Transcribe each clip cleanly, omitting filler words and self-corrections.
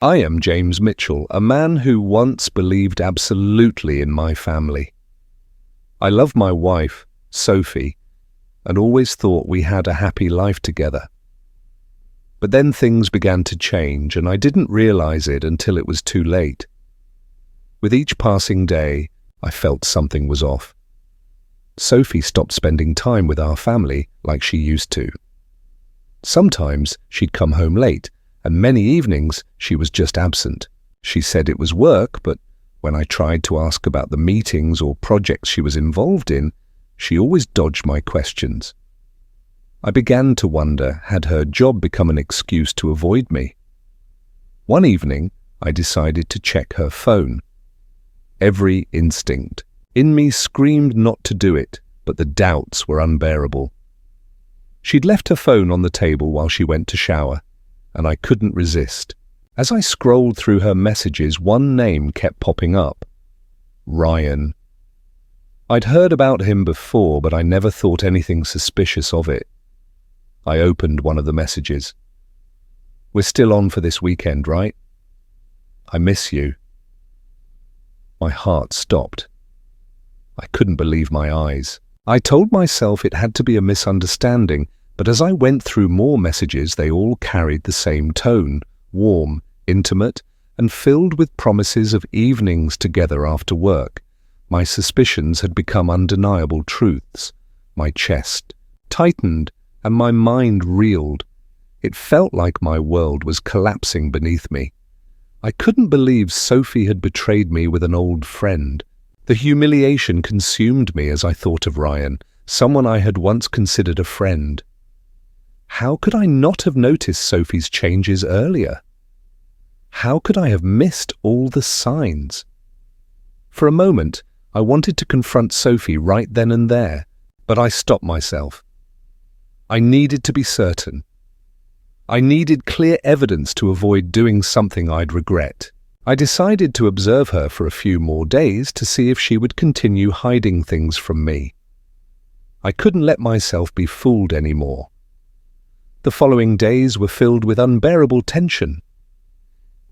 I am James Mitchell, a man who once believed absolutely in my family. I love my wife, Sophie, and always thought we had a happy life together. But then things began to change, and I didn't realize it until it was too late. With each passing day, I felt something was off. Sophie stopped spending time with our family like she used to. Sometimes she'd come home late, and many evenings she was just absent. She said it was work, but when I tried to ask about the meetings or projects she was involved in, she always dodged my questions. I began to wonder, had her job become an excuse to avoid me? One evening, I decided to check her phone. Every instinct in me screamed not to do it, but the doubts were unbearable. She'd left her phone on the table while she went to shower, and I couldn't resist. As I scrolled through her messages, one name kept popping up: Ryan. I'd heard about him before, but I never thought anything suspicious of it. I opened one of the messages. "We're still on for this weekend, right? I miss you." My heart stopped. I couldn't believe my eyes. I told myself it had to be a misunderstanding, but as I went through more messages, they all carried the same tone: warm, intimate, and filled with promises of evenings together after work. My suspicions had become undeniable truths. My chest tightened and my mind reeled. It felt like my world was collapsing beneath me. I couldn't believe Sophie had betrayed me with an old friend. The humiliation consumed me as I thought of Ryan, someone I had once considered a friend. How could I not have noticed Sophie's changes earlier? How could I have missed all the signs? For a moment, I wanted to confront Sophie right then and there, but I stopped myself. I needed to be certain. I needed clear evidence to avoid doing something I'd regret. I decided to observe her for a few more days to see if she would continue hiding things from me. I couldn't let myself be fooled anymore. The following days were filled with unbearable tension.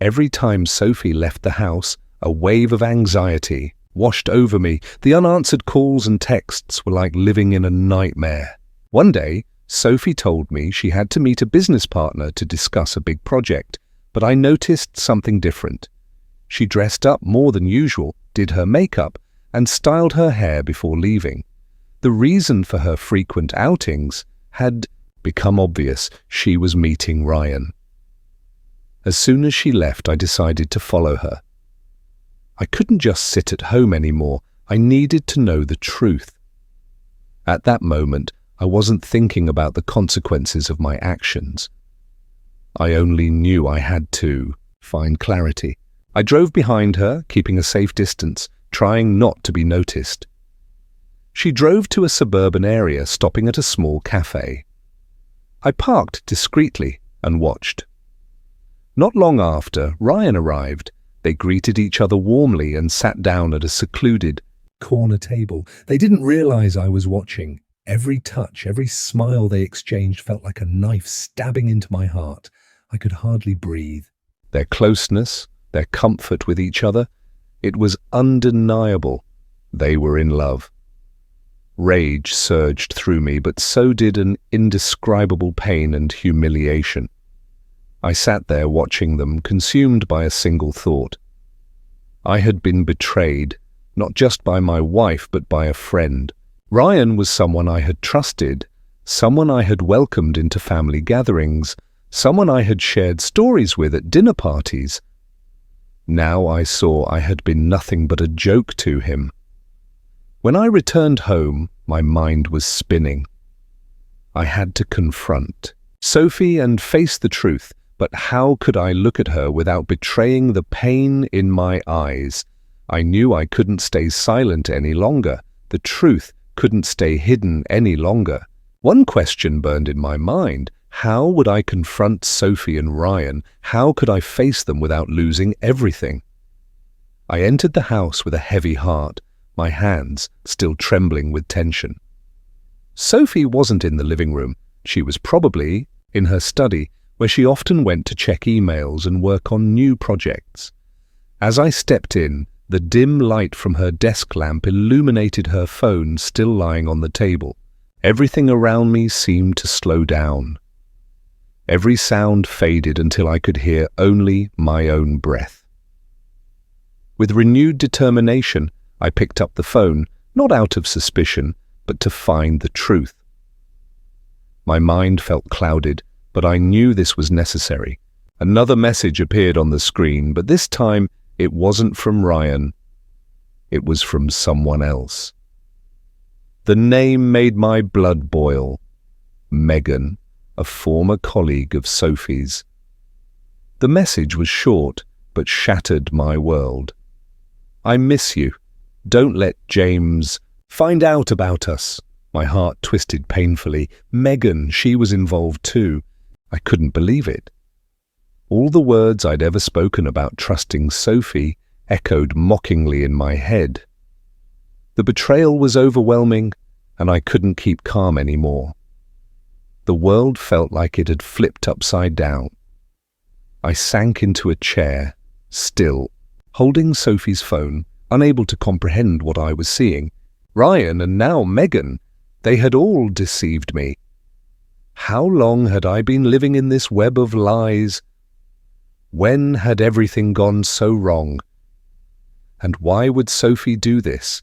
Every time Sophie left the house, a wave of anxiety washed over me. The unanswered calls and texts were like living in a nightmare. One day, Sophie told me she had to meet a business partner to discuss a big project, but I noticed something different. She dressed up more than usual, did her makeup, and styled her hair before leaving. The reason for her frequent outings had become obvious: she was meeting Ryan. As soon as she left, I decided to follow her. I couldn't just sit at home anymore. I needed to know the truth. At that moment, I wasn't thinking about the consequences of my actions. I only knew I had to find clarity. I drove behind her, keeping a safe distance, trying not to be noticed. She drove to a suburban area, stopping at a small cafe. I parked discreetly and watched. Not long after, Ryan arrived. They greeted each other warmly and sat down at a secluded corner table. They didn't realize I was watching. Every touch, every smile they exchanged felt like a knife stabbing into my heart. I could hardly breathe. Their closeness, their comfort with each other, it was undeniable. They were in love. Rage surged through me, but so did an indescribable pain and humiliation. I sat there watching them, consumed by a single thought. I had been betrayed, not just by my wife, but by a friend. Ryan was someone I had trusted, someone I had welcomed into family gatherings, someone I had shared stories with at dinner parties. Now I saw I had been nothing but a joke to him. When I returned home, my mind was spinning. I had to confront Sophie and face the truth, but how could I look at her without betraying the pain in my eyes? I knew I couldn't stay silent any longer. The truth couldn't stay hidden any longer. One question burned in my mind: how would I confront Sophie and Ryan? How could I face them without losing everything? I entered the house with a heavy heart, my hands still trembling with tension. Sophie wasn't in the living room. She was probably in her study, where she often went to check emails and work on new projects. As I stepped in, the dim light from her desk lamp illuminated her phone still lying on the table. Everything around me seemed to slow down. Every sound faded until I could hear only my own breath. With renewed determination, I picked up the phone, not out of suspicion, but to find the truth. My mind felt clouded, but I knew this was necessary. Another message appeared on the screen, but this time it wasn't from Ryan. It was from someone else. The name made my blood boil. Megan, a former colleague of Sophie's. The message was short, but shattered my world. I miss you. Don't let James find out about us. My heart twisted painfully. Megan, she was involved too. I couldn't believe it. All the words I'd ever spoken about trusting Sophie echoed mockingly in my head. The betrayal was overwhelming, and I couldn't keep calm anymore. The world felt like it had flipped upside down. I sank into a chair, still, holding Sophie's phone, unable to comprehend what I was seeing. Ryan and now Megan, they had all deceived me. How long had I been living in this web of lies? When had everything gone so wrong? And why would Sophie do this?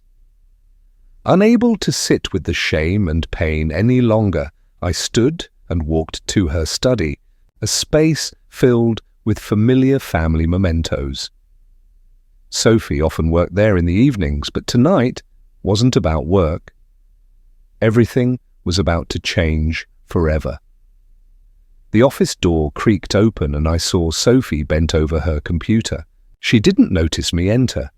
Unable to sit with the shame and pain any longer, I stood and walked to her study, a space filled with familiar family mementos. Sophie often worked there in the evenings, but tonight wasn't about work. Everything was about to change forever. The office door creaked open and I saw Sophie bent over her computer. She didn't notice me enter.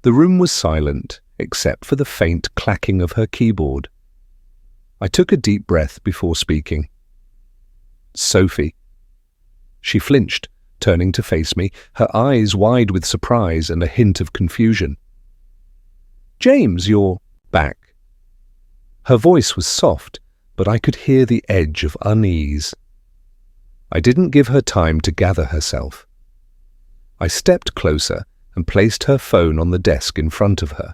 The room was silent, except for the faint clacking of her keyboard. I took a deep breath before speaking. Sophie. She flinched, turning to face me, her eyes wide with surprise and a hint of confusion. James, you're back. Her voice was soft, but I could hear the edge of unease. I didn't give her time to gather herself. I stepped closer and placed her phone on the desk in front of her.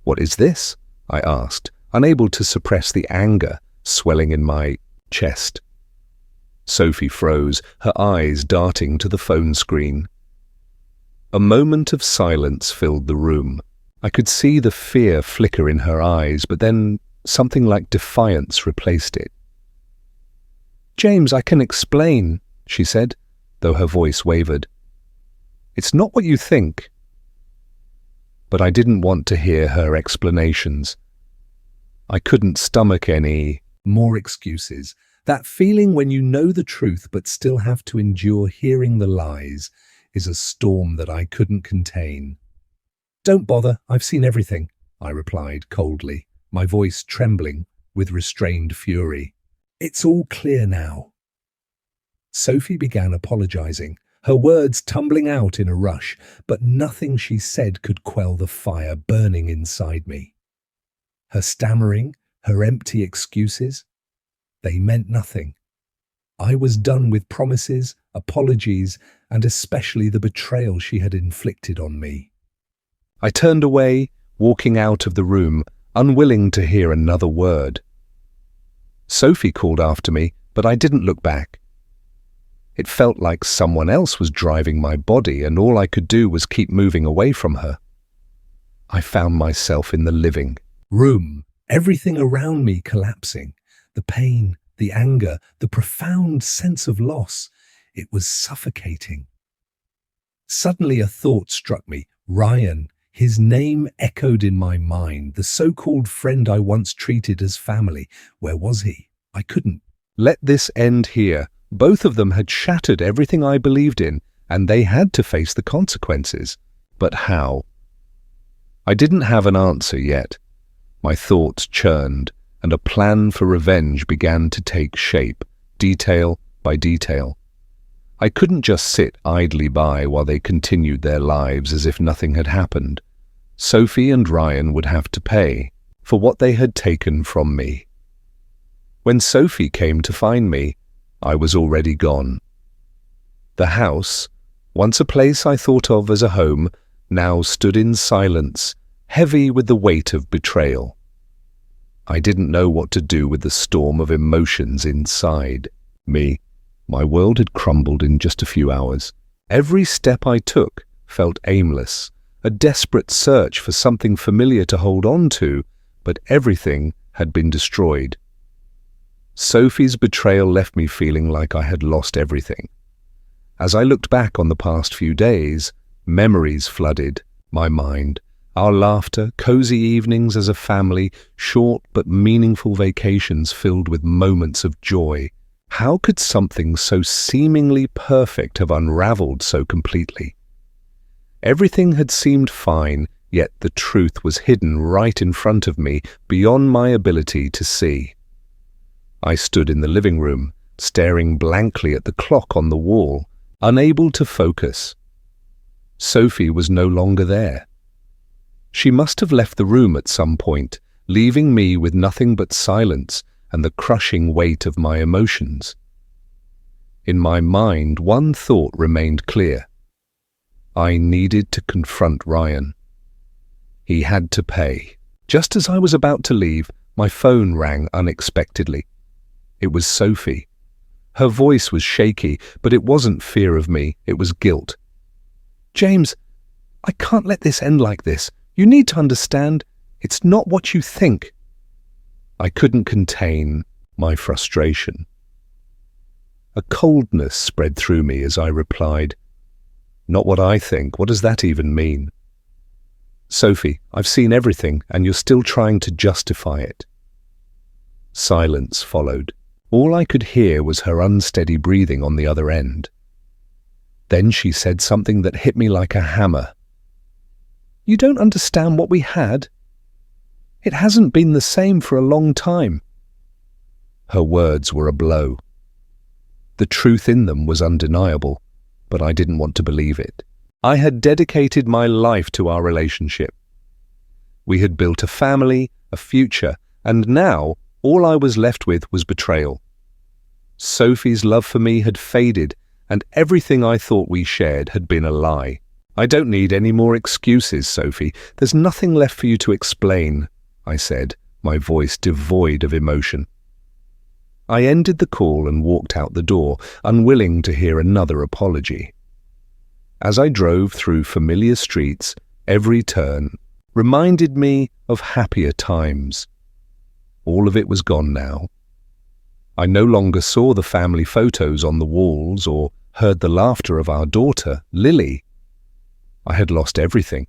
What is this? I asked, unable to suppress the anger swelling in my chest. Sophie froze, her eyes darting to the phone screen. A moment of silence filled the room. I could see the fear flicker in her eyes, but then something like defiance replaced it. James, I can explain, she said, though her voice wavered. It's not what you think. But I didn't want to hear her explanations. I couldn't stomach any more excuses. That feeling when you know the truth but still have to endure hearing the lies is a storm that I couldn't contain. Don't bother, I've seen everything, I replied coldly, my voice trembling with restrained fury. It's all clear now. Sophie began apologizing, her words tumbling out in a rush, but nothing she said could quell the fire burning inside me. Her stammering, her empty excuses, they meant nothing. I was done with promises, apologies, and especially the betrayal she had inflicted on me. I turned away, walking out of the room, unwilling to hear another word. Sophie called after me, but I didn't look back. It felt like someone else was driving my body, and all I could do was keep moving away from her. I found myself in the living room, everything around me collapsing. The pain, the anger, the profound sense of loss. It was suffocating. Suddenly a thought struck me. Ryan. His name echoed in my mind, the so-called friend I once treated as family. Where was he? I couldn't let this end here. Both of them had shattered everything I believed in, and they had to face the consequences. But how? I didn't have an answer yet. My thoughts churned, and a plan for revenge began to take shape, detail by detail. I couldn't just sit idly by while they continued their lives as if nothing had happened. Sophie and Ryan would have to pay for what they had taken from me. When Sophie came to find me, I was already gone. The house, once a place I thought of as a home, now stood in silence, heavy with the weight of betrayal. I didn't know what to do with the storm of emotions inside me. My world had crumbled in just a few hours. Every step I took felt aimless, a desperate search for something familiar to hold on to, but everything had been destroyed. Sophie's betrayal left me feeling like I had lost everything. As I looked back on the past few days, memories flooded my mind. Our laughter, cozy evenings as a family, short but meaningful vacations filled with moments of joy. How could something so seemingly perfect have unraveled so completely? Everything had seemed fine, yet the truth was hidden right in front of me, beyond my ability to see. I stood in the living room, staring blankly at the clock on the wall, unable to focus. Sophie was no longer there. She must have left the room at some point, leaving me with nothing but silence and the crushing weight of my emotions. In my mind, one thought remained clear. I needed to confront Ryan. He had to pay. Just as I was about to leave, my phone rang unexpectedly. It was Sophie. Her voice was shaky, but it wasn't fear of me, it was guilt. "James, I can't let this end like this. You need to understand, it's not what you think." I couldn't contain my frustration. A coldness spread through me as I replied, "Not what I think. What does that even mean?" "Sophie, I've seen everything, and you're still trying to justify it." Silence followed. All I could hear was her unsteady breathing on the other end. Then she said something that hit me like a hammer. "You don't understand what we had. It hasn't been the same for a long time." Her words were a blow. The truth in them was undeniable, but I didn't want to believe it. I had dedicated my life to our relationship. We had built a family, a future, and now all I was left with was betrayal. Sophie's love for me had faded, and everything I thought we shared had been a lie. "I don't need any more excuses, Sophie. There's nothing left for you to explain," I said, my voice devoid of emotion. I ended the call and walked out the door, unwilling to hear another apology. As I drove through familiar streets, every turn reminded me of happier times. All of it was gone now. I no longer saw the family photos on the walls or heard the laughter of our daughter, Lily. I had lost everything,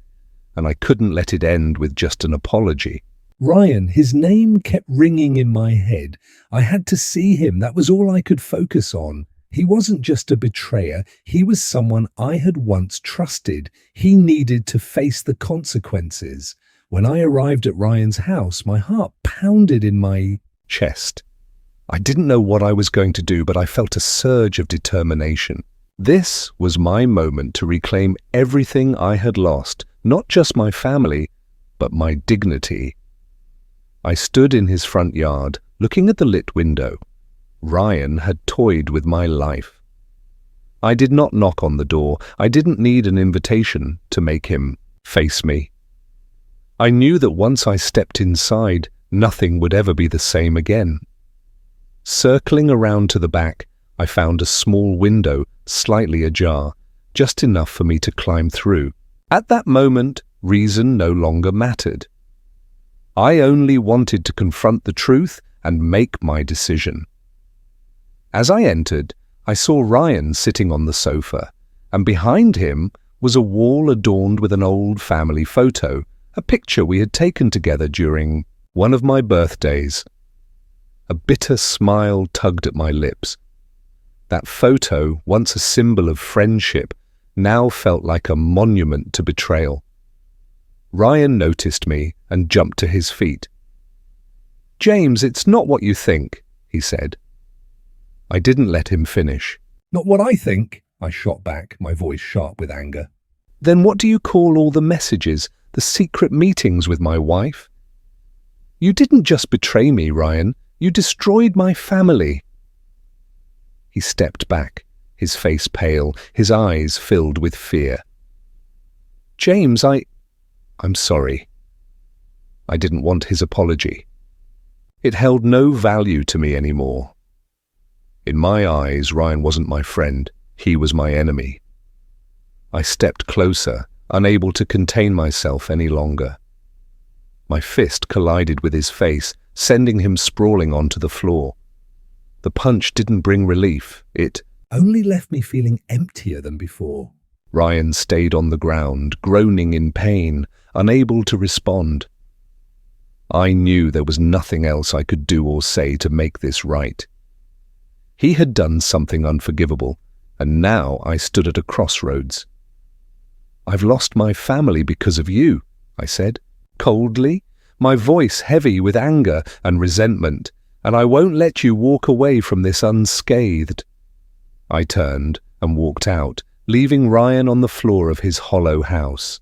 and I couldn't let it end with just an apology. Ryan, his name kept ringing in my head. I had to see him. That was all I could focus on. He wasn't just a betrayer. He was someone I had once trusted. He needed to face the consequences. When I arrived at Ryan's house, my heart pounded in my chest. I didn't know what I was going to do, but I felt a surge of determination. This was my moment to reclaim everything I had lost, not just my family, but my dignity. I stood in his front yard, looking at the lit window. Ryan had toyed with my life. I did not knock on the door. I didn't need an invitation to make him face me. I knew that once I stepped inside, nothing would ever be the same again. Circling around to the back, I found a small window, slightly ajar, just enough for me to climb through. At that moment, reason no longer mattered. I only wanted to confront the truth and make my decision. As I entered, I saw Ryan sitting on the sofa, and behind him was a wall adorned with an old family photo, a picture we had taken together during one of my birthdays. A bitter smile tugged at my lips. That photo, once a symbol of friendship, now felt like a monument to betrayal. Ryan noticed me and jumped to his feet. "James, it's not what you think," he said. I didn't let him finish. "Not what I think," I shot back, my voice sharp with anger. "Then what do you call all the messages, the secret meetings with my wife? You didn't just betray me, Ryan. You destroyed my family." He stepped back, his face pale, his eyes filled with fear. "James, I'm sorry." I didn't want his apology. It held no value to me anymore. In my eyes, Ryan wasn't my friend. He was my enemy. I stepped closer, unable to contain myself any longer. My fist collided with his face, sending him sprawling onto the floor. The punch didn't bring relief. It only left me feeling emptier than before. Ryan stayed on the ground, groaning in pain, unable to respond. I knew there was nothing else I could do or say to make this right. He had done something unforgivable, and now I stood at a crossroads. "I've lost my family because of you," I said, coldly, my voice heavy with anger and resentment, "and I won't let you walk away from this unscathed." I turned and walked out, leaving Ryan on the floor of his hollow house.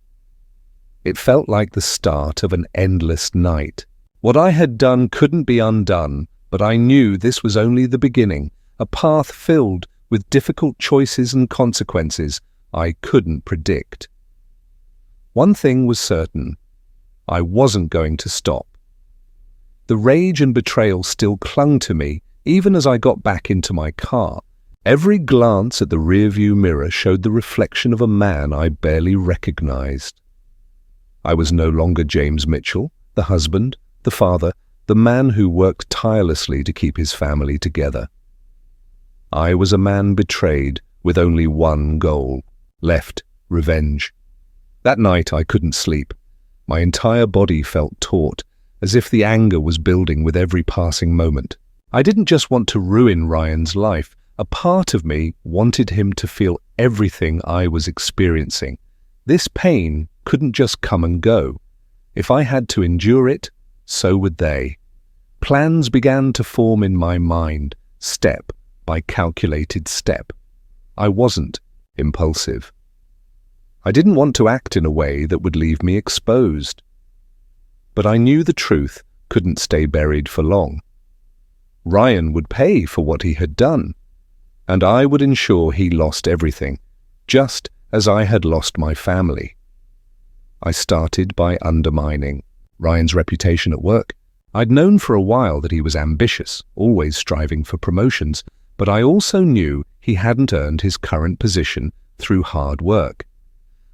It felt like the start of an endless night. What I had done couldn't be undone, but I knew this was only the beginning, a path filled with difficult choices and consequences I couldn't predict. One thing was certain: I wasn't going to stop. The rage and betrayal still clung to me, even as I got back into my car. Every glance at the rearview mirror showed the reflection of a man I barely recognized. I was no longer James Mitchell, the husband, the father, the man who worked tirelessly to keep his family together. I was a man betrayed with only one goal left: revenge. That night I couldn't sleep. My entire body felt taut, as if the anger was building with every passing moment. I didn't just want to ruin Ryan's life. A part of me wanted him to feel everything I was experiencing. This pain couldn't just come and go. If I had to endure it, so would they. Plans began to form in my mind, step by calculated step. I wasn't impulsive. I didn't want to act in a way that would leave me exposed. But I knew the truth couldn't stay buried for long. Ryan would pay for what he had done, and I would ensure he lost everything, just as I had lost my family. I started by undermining Ryan's reputation at work. I'd known for a while that he was ambitious, always striving for promotions, but I also knew he hadn't earned his current position through hard work.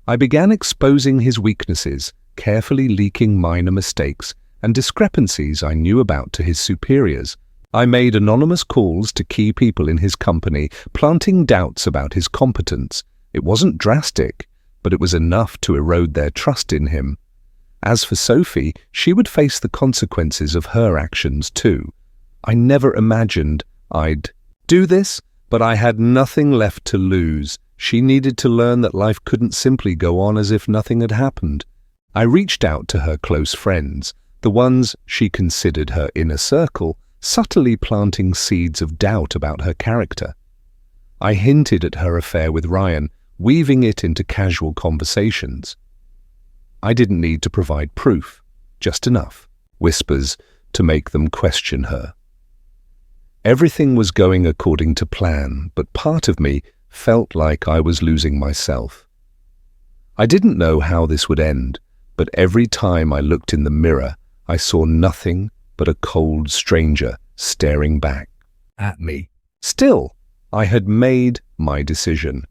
I began exposing his weaknesses, carefully leaking minor mistakes and discrepancies I knew about to his superiors. I made anonymous calls to key people in his company, planting doubts about his competence. It wasn't drastic, but it was enough to erode their trust in him. As for Sophie, she would face the consequences of her actions too. I never imagined I'd do this, but I had nothing left to lose. She needed to learn that life couldn't simply go on as if nothing had happened. I reached out to her close friends, the ones she considered her inner circle, subtly planting seeds of doubt about her character. I hinted at her affair with Ryan, weaving it into casual conversations. I didn't need to provide proof, just enough whispers to make them question her. Everything was going according to plan, but part of me felt like I was losing myself. I didn't know how this would end, but every time I looked in the mirror, I saw nothing but a cold stranger staring back at me. Still, I had made my decision.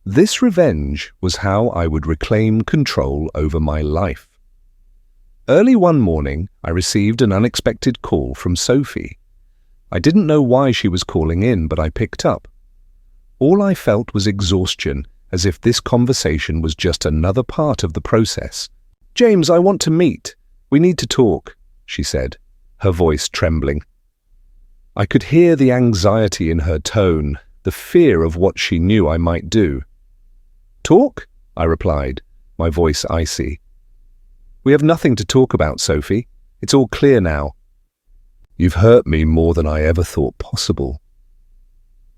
This revenge was how I would reclaim control over my life. Early one morning, I received an unexpected call from Sophie. I didn't know why she was calling in, but I picked up. All I felt was exhaustion, as if this conversation was just another part of the process. "James, I want to meet. We need to talk," she said, her voice trembling. I could hear the anxiety in her tone, the fear of what she knew I might do. "Talk?" I replied, my voice icy. "We have nothing to talk about, Sophie. It's all clear now." "You've hurt me more than I ever thought possible."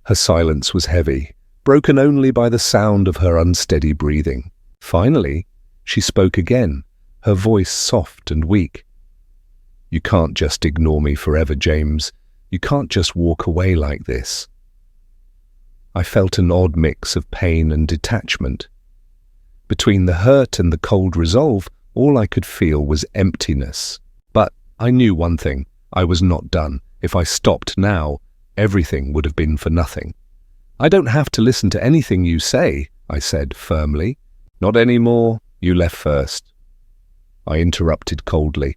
Her silence was heavy, broken only by the sound of her unsteady breathing. Finally, she spoke again, her voice soft and weak. "You can't just ignore me forever, James. You can't just walk away like this." I felt an odd mix of pain and detachment. Between the hurt and the cold resolve, all I could feel was emptiness. But I knew one thing: I was not done. If I stopped now, everything would have been for nothing. "I don't have to listen to anything you say," I said firmly. "Not anymore. You left first." I interrupted coldly.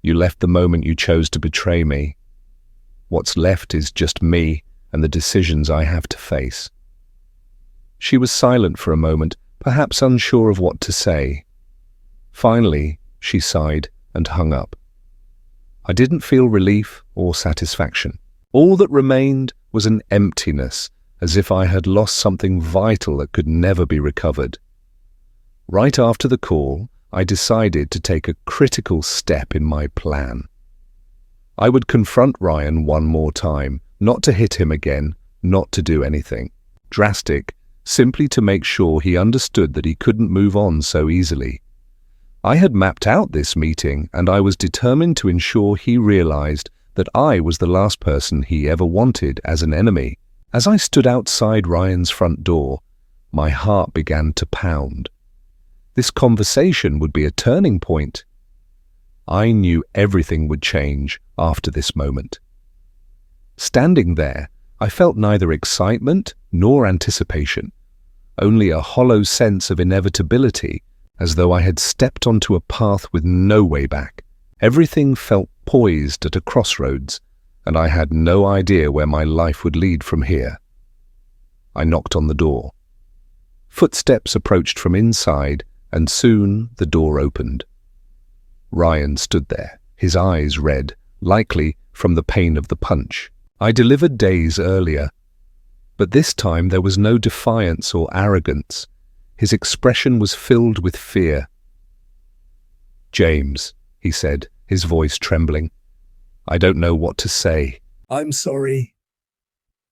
"You left the moment you chose to betray me. What's left is just me and the decisions I have to face." She was silent for a moment, perhaps unsure of what to say. Finally, she sighed and hung up. I didn't feel relief or satisfaction. All that remained was an emptiness, as if I had lost something vital that could never be recovered. Right after the call, I decided to take a critical step in my plan. I would confront Ryan one more time, not to hit him again, not to do anything drastic, simply to make sure he understood that he couldn't move on so easily. I had mapped out this meeting, and I was determined to ensure he realized that I was the last person he ever wanted as an enemy. As I stood outside Ryan's front door, my heart began to pound. This conversation would be a turning point. I knew everything would change after this moment. Standing there, I felt neither excitement nor anticipation, only a hollow sense of inevitability, as though I had stepped onto a path with no way back. Everything felt poised at a crossroads, and I had no idea where my life would lead from here. I knocked on the door. Footsteps approached from inside, and soon the door opened. Ryan stood there, his eyes red, likely from the pain of the punch. I delivered days earlier, but this time there was no defiance or arrogance. His expression was filled with fear. "James," he said, his voice trembling, "I don't know what to say." "I'm sorry."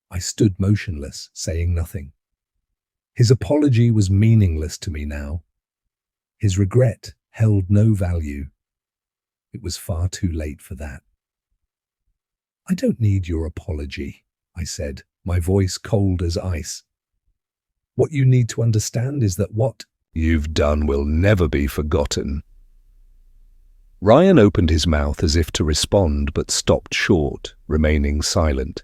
I stood motionless, saying nothing. His apology was meaningless to me now. His regret held no value. It was far too late for that. "I don't need your apology," I said, my voice cold as ice. "What you need to understand is that what you've done will never be forgotten." Ryan opened his mouth as if to respond, but stopped short, remaining silent.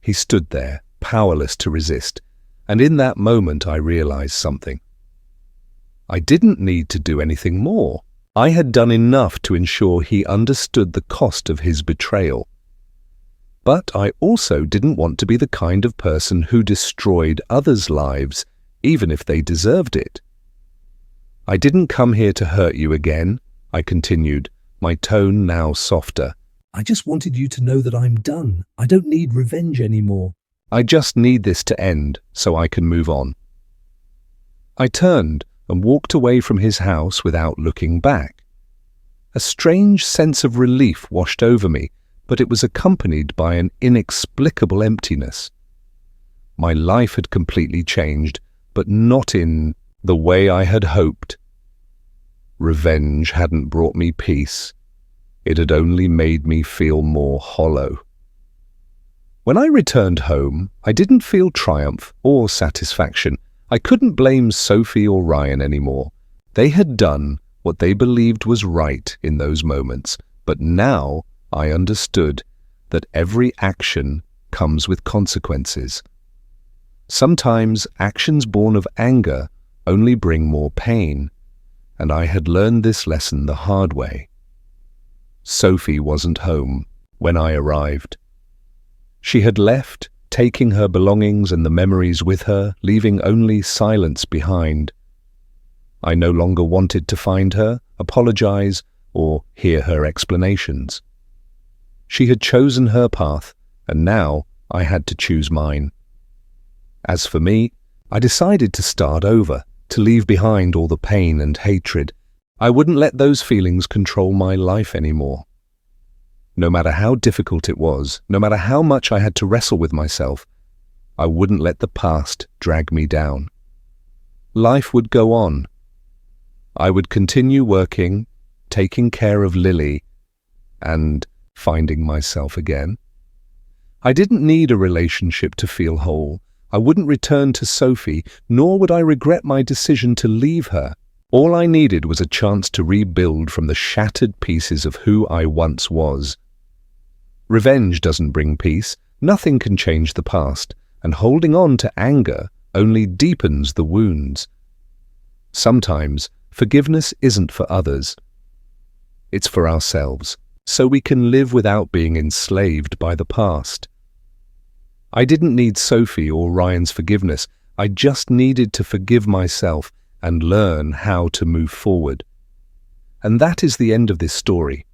He stood there, powerless to resist, and in that moment I realized something. I didn't need to do anything more. I had done enough to ensure he understood the cost of his betrayal. But I also didn't want to be the kind of person who destroyed others' lives, even if they deserved it. "I didn't come here to hurt you again," I continued, my tone now softer. "I just wanted you to know that I'm done. I don't need revenge anymore. I just need this to end so I can move on." I turned and walked away from his house without looking back. A strange sense of relief washed over me, but it was accompanied by an inexplicable emptiness. My life had completely changed, but not in the way I had hoped. Revenge hadn't brought me peace. It had only made me feel more hollow. When I returned home, I didn't feel triumph or satisfaction. I couldn't blame Sophie or Ryan anymore. They had done what they believed was right in those moments, but now I understood that every action comes with consequences. Sometimes actions born of anger only bring more pain, and I had learned this lesson the hard way. Sophie wasn't home when I arrived. She had left, taking her belongings and the memories with her, leaving only silence behind. I no longer wanted to find her, apologize, or hear her explanations. She had chosen her path, and now I had to choose mine. As for me, I decided to start over, to leave behind all the pain and hatred. I wouldn't let those feelings control my life anymore. No matter how difficult it was, no matter how much I had to wrestle with myself, I wouldn't let the past drag me down. Life would go on. I would continue working, taking care of Lily, and finding myself again. I didn't need a relationship to feel whole. I wouldn't return to Sophie, nor would I regret my decision to leave her. All I needed was a chance to rebuild from the shattered pieces of who I once was. Revenge doesn't bring peace. Nothing can change the past, and holding on to anger only deepens the wounds. Sometimes forgiveness isn't for others. It's for ourselves, so we can live without being enslaved by the past. I didn't need Sophie or Ryan's forgiveness. I just needed to forgive myself and learn how to move forward. And that is the end of this story.